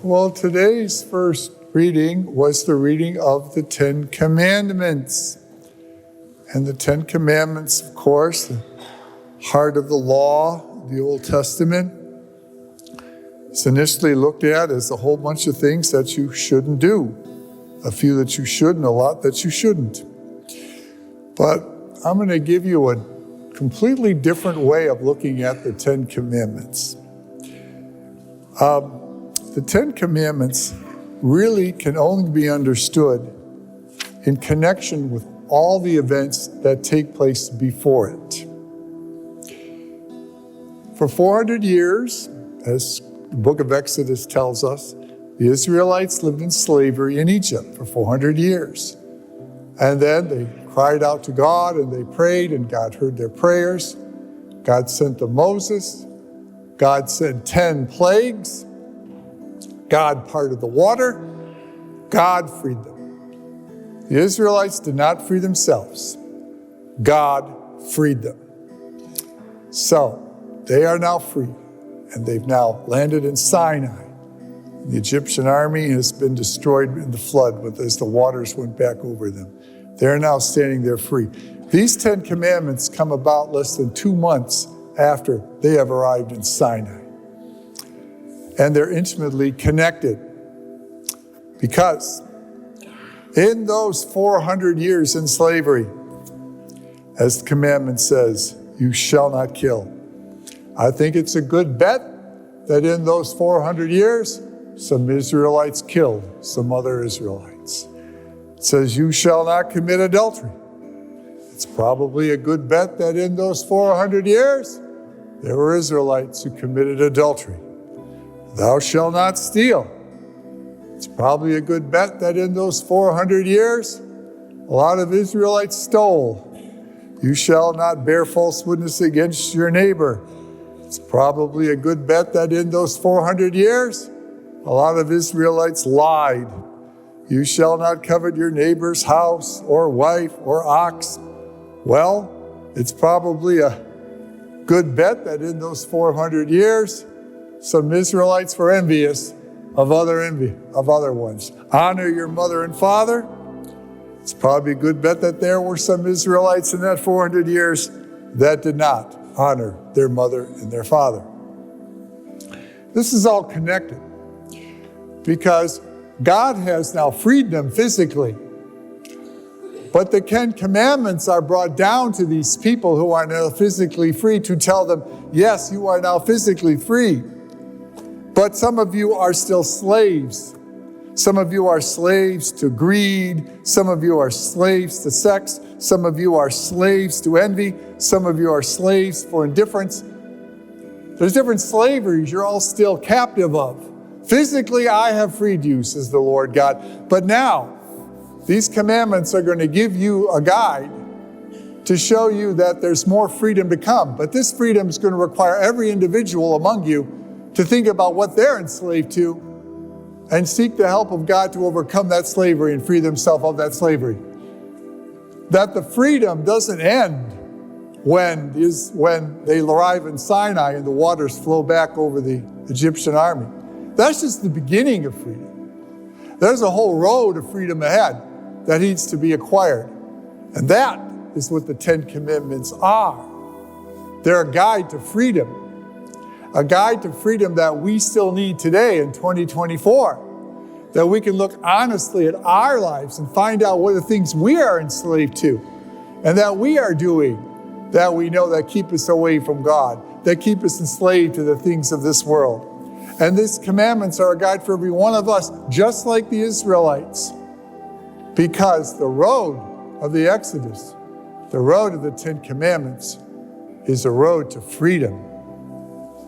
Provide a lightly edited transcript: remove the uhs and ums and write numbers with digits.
Well, today's first reading was the reading of the Ten Commandments. And the Ten Commandments, of course, the heart of the law, the Old Testament, it's initially looked at as a whole bunch of things that you shouldn't do. A few that you should and a lot that you shouldn't. But I'm going to give you a completely different way of looking at the Ten Commandments. The Ten Commandments really can only be understood in connection with all the events that take place before it. For 400 years, as the book of Exodus tells us, the Israelites lived in slavery in Egypt for 400 years. And then they cried out to God and they prayed and God heard their prayers. God sent them Moses. God sent 10 plagues. God parted the water. God freed them. The Israelites did not free themselves. God freed them. So they are now free, and they've now landed in Sinai. The Egyptian army has been destroyed in the flood as the waters went back over them. They're now standing there free. These 10 commandments come about less than 2 months after they have arrived in Sinai. And they're intimately connected because in those 400 years in slavery, as the commandment says, you shall not kill. I think it's a good bet that in those 400 years, some Israelites killed some other Israelites. It says, you shall not commit adultery. It's probably a good bet that in those 400 years, there were Israelites who committed adultery. Thou shalt not steal. It's probably a good bet that in those 400 years, a lot of Israelites stole. You shall not bear false witness against your neighbor. It's probably a good bet that in those 400 years, a lot of Israelites lied. You shall not covet your neighbor's house or wife or ox. Well, it's probably a good bet that in those 400 years, some Israelites were envious of other ones. Honor your mother and father. It's probably a good bet that there were some Israelites in that 400 years that did not honor their mother and their father. This is all connected because God has now freed them physically. But the 10 commandments are brought down to these people who are now physically free to tell them, yes, you are now physically free. But some of you are still slaves. Some of you are slaves to greed. Some of you are slaves to sex. Some of you are slaves to envy. Some of you are slaves for indifference. There's different slaveries you're all still captive of. Physically, I have freed you, says the Lord God. But now, these commandments are going to give you a guide to show you that there's more freedom to come. But this freedom is going to require every individual among you to think about what they're enslaved to and seek the help of God to overcome that slavery and free themselves of that slavery. That the freedom doesn't end when they arrive in Sinai and the waters flow back over the Egyptian army. That's just the beginning of freedom. There's a whole road of freedom ahead that needs to be acquired. And that is what the 10 Commandments are. They're a guide to freedom. A guide to freedom that we still need today in 2024. That we can look honestly at our lives and find out what are the things we are enslaved to and that we are doing that we know that keep us away from God, that keep us enslaved to the things of this world. And these commandments are a guide for every one of us, just like the Israelites. Because the road of the Exodus, the road of the 10 Commandments, is a road to freedom.